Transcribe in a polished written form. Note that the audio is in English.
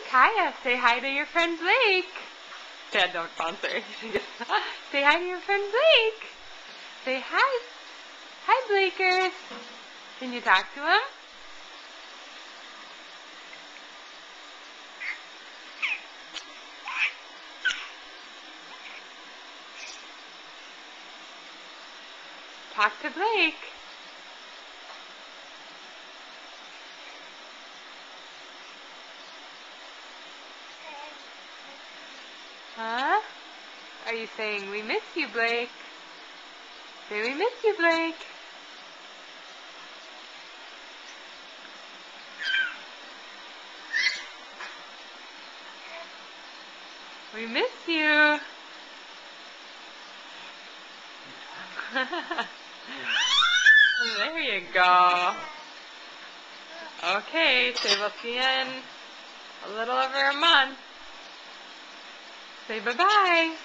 Kaya, say hi to your friend Blake. Dad, don't sponsor. Say hi to your friend Blake. Say hi. Hi, Blakers. Can you talk to him? Talk to Blake. Huh? Are you saying, we miss you, Blake? Say, we miss you, Blake. We miss you. There you go. Okay, so we'll see you in a little over a month. Say bye-bye.